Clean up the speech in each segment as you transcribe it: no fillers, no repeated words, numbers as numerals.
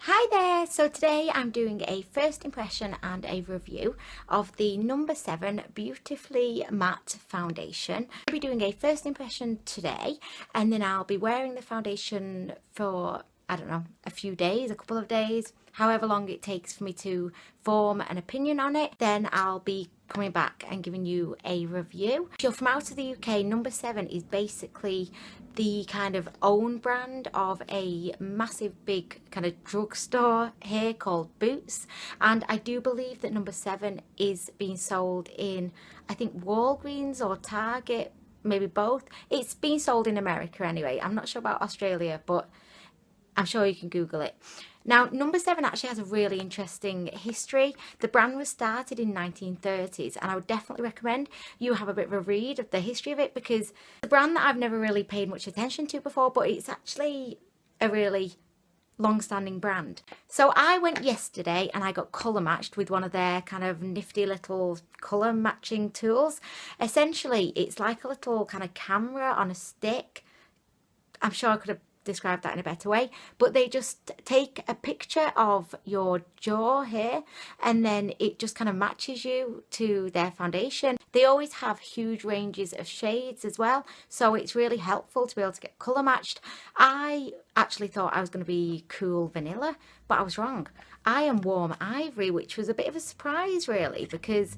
Hi there, so today I'm doing a first impression and a review of the number 7 Beautifully Matte Foundation. I'll be doing a first impression today and then I'll be wearing the foundation for, I don't know, a few days, a couple of days, however long it takes for me to form an opinion on it. Then I'll be coming back and giving you a review. If you're from out of the UK, number 7 is basically the kind of own brand of a massive big kind of drugstore here called Boots, and I do believe that number 7 is being sold in, I think, Walgreens or Target, maybe both. It's being sold in America anyway. I'm not sure about Australia, but I'm sure you can Google it. Now, number 7 actually has a really interesting history. The brand was started in 1930s, and I would definitely recommend you have a bit of a read of the history of it, because it's a brand that I've never really paid much attention to before, but it's actually a really long-standing brand. So I went yesterday and I got colour matched with one of their kind of nifty little colour matching tools. Essentially, it's like a little kind of camera on a stick. I'm sure I could have describe that in a better way, but they just take a picture of your jaw here and then it just kind of matches you to their foundation. They always have huge ranges of shades as well, so it's really helpful to be able to get colour matched. I actually thought I was going to be cool vanilla, but I was wrong. I am warm ivory, which was a bit of a surprise really, because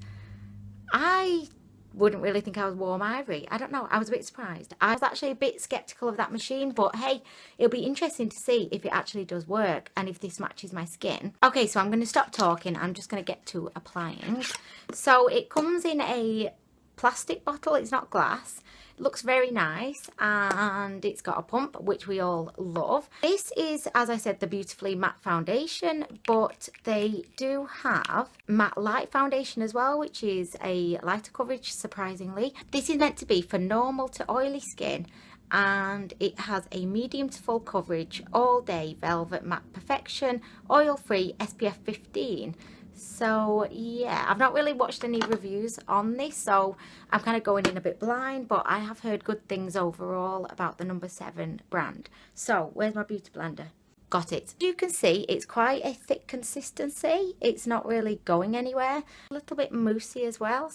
I wouldn't really think I was warm ivory. I don't know, I was a bit surprised. I was actually a bit skeptical of that machine, but hey, it'll be interesting to see if it actually does work and if this matches my skin. Okay, so I'm going to stop talking. I'm just going to get to applying. So it comes in a plastic bottle, it's not glass. It looks very nice and it's got a pump, which we all love. This is, as I said, the Beautifully Matte Foundation, but they do have Matte Light Foundation as well, which is a lighter coverage, surprisingly. This is meant to be for normal to oily skin, and it has a medium to full coverage, all day velvet matte perfection, oil free, SPF 15. So yeah, I've not really watched any reviews on this, so I'm kind of going in a bit blind, but I have heard good things overall about the number 7 brand. So where's my beauty blender? Got it. As you can see, it's quite a thick consistency. It's not really going anywhere. A little bit moussey as well.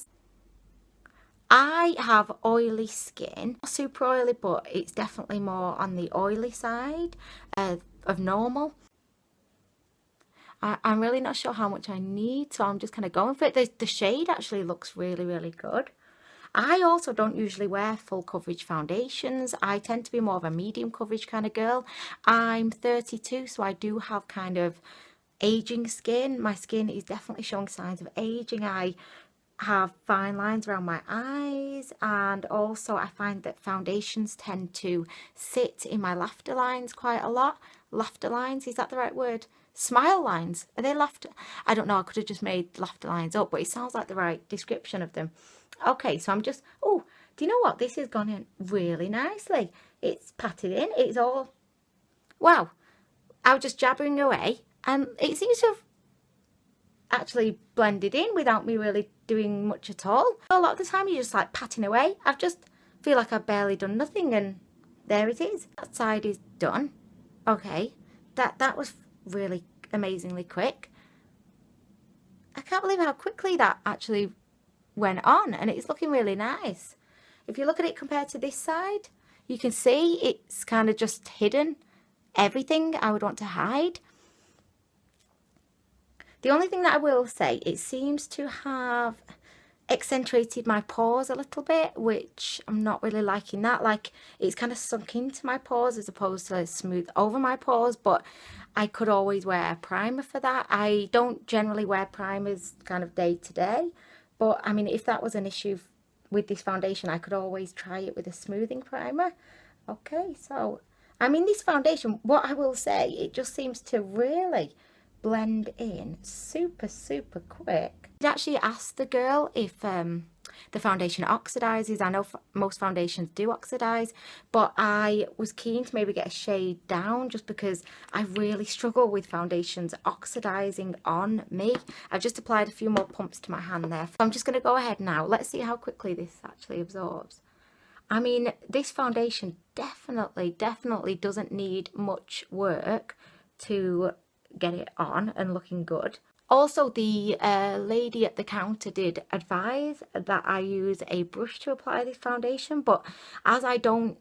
I have oily skin, not super oily, but it's definitely more on the oily side of normal. I'm really not sure how much I need, so I'm just kind of going for it. The shade actually looks really, really good. I also don't usually wear full coverage foundations. I tend to be more of a medium coverage kind of girl. I'm 32, so I do have kind of aging skin. My skin is definitely showing signs of aging. I have fine lines around my eyes, and also I find that foundations tend to sit in my laughter lines quite a lot. Laughter lines, is that the right word? Smile lines, are they laughter? I don't know, I could have just made laughter lines up, but it sounds like the right description of them. Okay, so I'm just, oh, do you know what? This has gone in really nicely. It's patted in, it's all, wow. I was just jabbering away and it seems to have actually blended in without me really doing much at all. A lot of the time you're just like patting away. I've just feel like I've barely done nothing, and there it is. That side is done. Okay, that was really amazingly quick. I can't believe how quickly that actually went on, and it's looking really nice. If you look at it compared to this side, you can see it's kind of just hidden everything I would want to hide. The only thing that I will say, it seems to have accentuated my pores a little bit, which I'm not really liking that. Like, it's kind of sunk into my pores as opposed to smooth over my pores, but I could always wear a primer for that. I don't generally wear primers kind of day to day, but I mean, if that was an issue with this foundation, I could always try it with a smoothing primer. Okay, so I mean, this foundation, what I will say, it just seems to really blend in super quick. I actually asked the girl if the foundation oxidizes. I know most foundations do oxidize, but I was keen to maybe get a shade down just because I really struggle with foundations oxidizing on me. I've just applied a few more pumps to my hand there. So I'm just going to go ahead now. Let's see how quickly this actually absorbs. I mean, this foundation definitely doesn't need much work to get it on and looking good. Also, the lady at the counter did advise that I use a brush to apply this foundation, but as I don't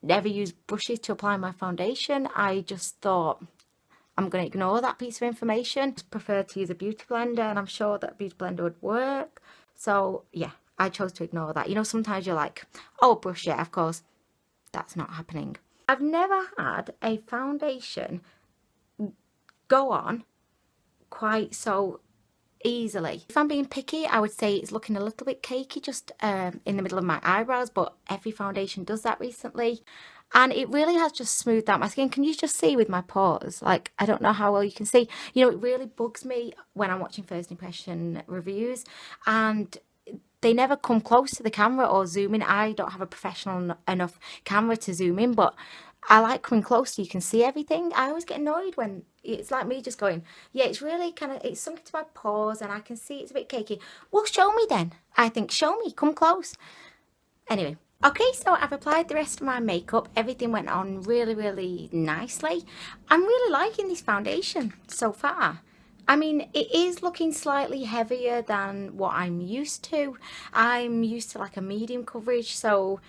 ever use brushes to apply my foundation, I just thought I'm going to ignore that piece of information. I prefer to use a beauty blender, and I'm sure that a beauty blender would work. So yeah, I chose to ignore that. You know, sometimes you're like, oh, brush, yeah, of course. That's not happening. I've never had a foundation go on quite so easily. If I'm being picky, I would say it's looking a little bit cakey just in the middle of my eyebrows, but every foundation does that recently. And it really has just smoothed out my skin. Can you just see with my pores? Like, I don't know how well you can see. You know, it really bugs me when I'm watching first impression reviews and they never come close to the camera or zoom in. I don't have a professional enough camera to zoom in, but I like coming close so you can see everything. I always get annoyed when it's like me just going, yeah, it's really kind of, it's sunk into my pores and I can see it's a bit cakey. Well, show me then. I think, show me, come close. Anyway, okay, so I've applied the rest of my makeup. Everything went on really, really nicely. I'm really liking this foundation so far. I mean, it is looking slightly heavier than what I'm used to. I'm used to like a medium coverage, so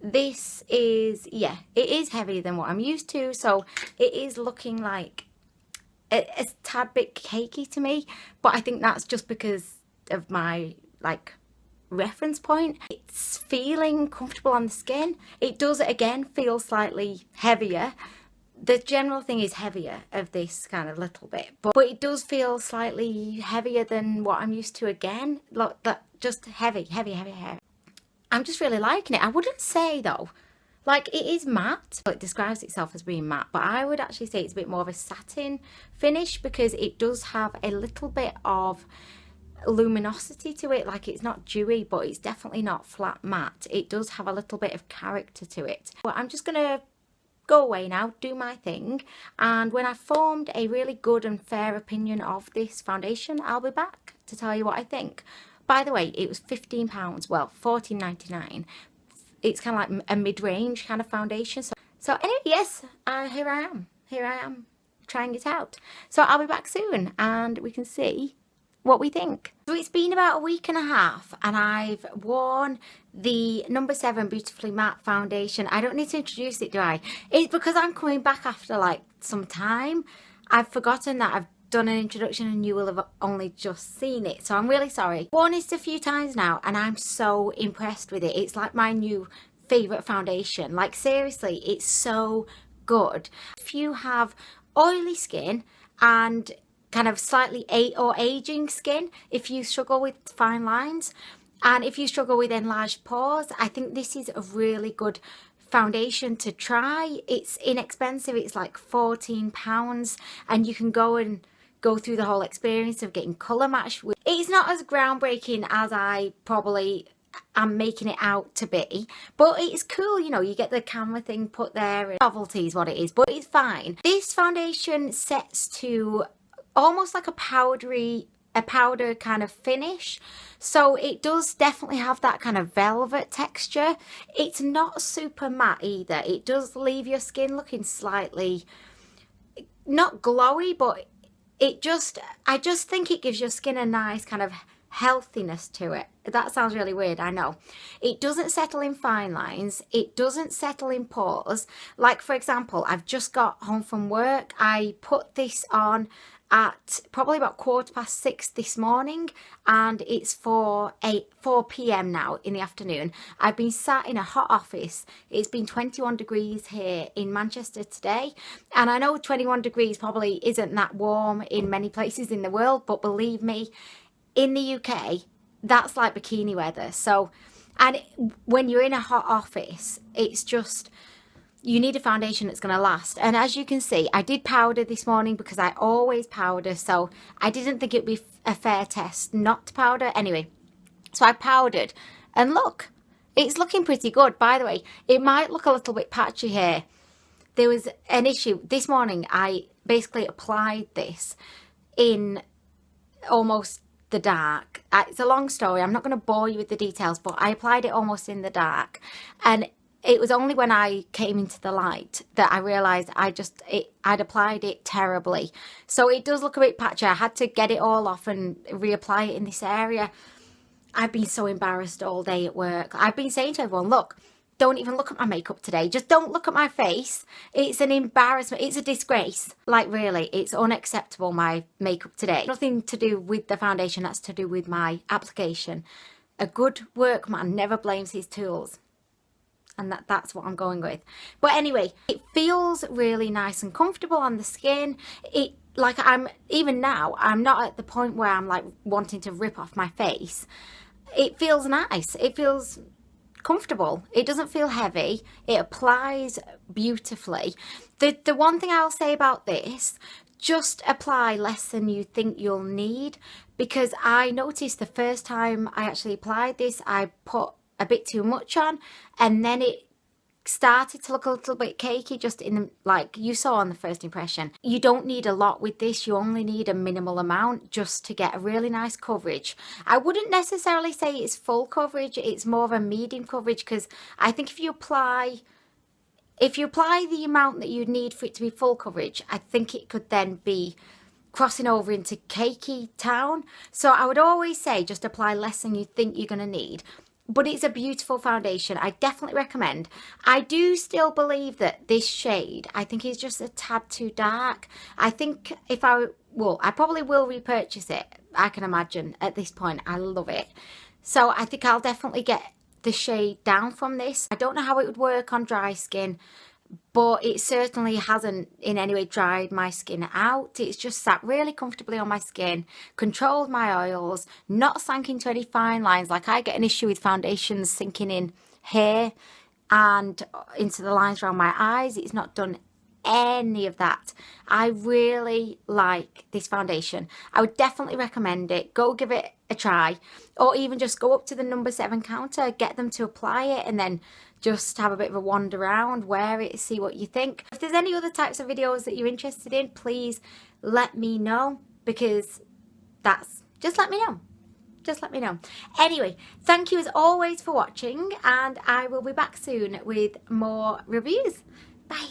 this is, yeah, it is heavier than what I'm used to, so it is looking like a tad bit cakey to me, but I think that's just because of my like reference point. It's feeling comfortable on the skin. It does again feel slightly heavier. The general thing is heavier of this kind of little bit, but it does feel slightly heavier than what I'm used to again. Look, that just heavy. I'm just really liking it. I wouldn't say though, like it is matte. It describes itself as being matte, but I would actually say it's a bit more of a satin finish because it does have a little bit of luminosity to it. Like it's not dewy, but it's definitely not flat matte. It does have a little bit of character to it. But I'm just gonna go away now, do my thing, and when I've formed a really good and fair opinion of this foundation, I'll be back to tell you what I think. By the way, it was £15, well, £14.99. It's kind of like a mid-range kind of foundation. So anyway, yes, here I am, trying it out. So I'll be back soon, and we can see what we think. So it's been about a week and a half, and I've worn the number 7 Beautifully Matte foundation. I don't need to introduce it, do I? It's because I'm coming back after like some time. I've forgotten that I've done an introduction and you will have only just seen it, so I'm really sorry. I've worn it a few times now and I'm so impressed with it. It's like my new favorite foundation. Like seriously, it's so good. If you have oily skin and kind of slightly aging skin, if you struggle with fine lines and if you struggle with enlarged pores, I think this is a really good foundation to try. It's inexpensive. It's like £14 and you can go through the whole experience of getting colour matched with. It's not as groundbreaking as I probably am making it out to be, but it's cool, you know, you get the camera thing put there and novelty is what it is, but it's fine. This foundation sets to almost like a powder kind of finish, so it does definitely have that kind of velvet texture. It's not super matte either. It does leave your skin looking slightly not glowy, but I just think it gives your skin a nice kind of healthiness to it. That sounds really weird, I know. It doesn't settle in fine lines. It doesn't settle in pores. Like for example, I've just got home from work. I put this on at probably about 6:15 this morning, and it's 4 p.m. now in the afternoon. I've been sat in a hot office. It's been 21 degrees here in Manchester today, and I know 21 degrees probably isn't that warm in many places in the world, but believe me, in the UK that's like bikini weather. So, and when you're in a hot office, it's just, you need a foundation that's going to last. And as you can see, I did powder this morning because I always powder, so I didn't think it would be a fair test not to powder. Anyway, so I powdered, and look, it's looking pretty good. By the way, it might look a little bit patchy here. There was an issue this morning. I basically applied this in almost the dark. It's a long story. I'm not going to bore you with the details, but I applied it almost in the dark, and it was only when I came into the light that I realised I'd applied it terribly. So it does look a bit patchy. I had to get it all off and reapply it in this area. I've been so embarrassed all day at work. I've been saying to everyone, look, don't even look at my makeup today. Just don't look at my face. It's an embarrassment. It's a disgrace. Like, really, it's unacceptable, my makeup today. Nothing to do with the foundation. That's to do with my application. A good workman never blames his tools. And that's what I'm going with. But anyway, it feels really nice and comfortable on the skin. Even now, I'm not at the point where I'm like wanting to rip off my face. It feels nice. It feels comfortable. It doesn't feel heavy. It applies beautifully. The one thing I'll say about this, just apply less than you think you'll need, because I noticed the first time I actually applied this, I put a bit too much on, and then it started to look a little bit cakey, just in the, like you saw on the first impression. You don't need a lot with this. You only need a minimal amount just to get a really nice coverage. I wouldn't necessarily say it's full coverage. It's more of a medium coverage, because I think if you apply the amount that you need for it to be full coverage, I think it could then be crossing over into cakey town. So I would always say just apply less than you think you're going to need. But it's a beautiful foundation. I definitely recommend. I do still believe that this shade, I think, is just a tad too dark. I think I probably will repurchase it. I can imagine at this point. I love it. So I think I'll definitely get the shade down from this. I don't know how it would work on dry skin, but it certainly hasn't in any way dried my skin out. It's just sat really comfortably on my skin, controlled my oils, not sank into any fine lines. Like, I get an issue with foundations sinking in here and into the lines around my eyes. It's not done any of that. I really like this foundation. I would definitely recommend it. Go give it a try, or even just go up to the number 7 counter, get them to apply it, and then just have a bit of a wander around, wear it, see what you think. If there's any other types of videos that you're interested in, please let me know, because just let me know. Just let me know. Anyway, thank you as always for watching, and I will be back soon with more reviews. Bye.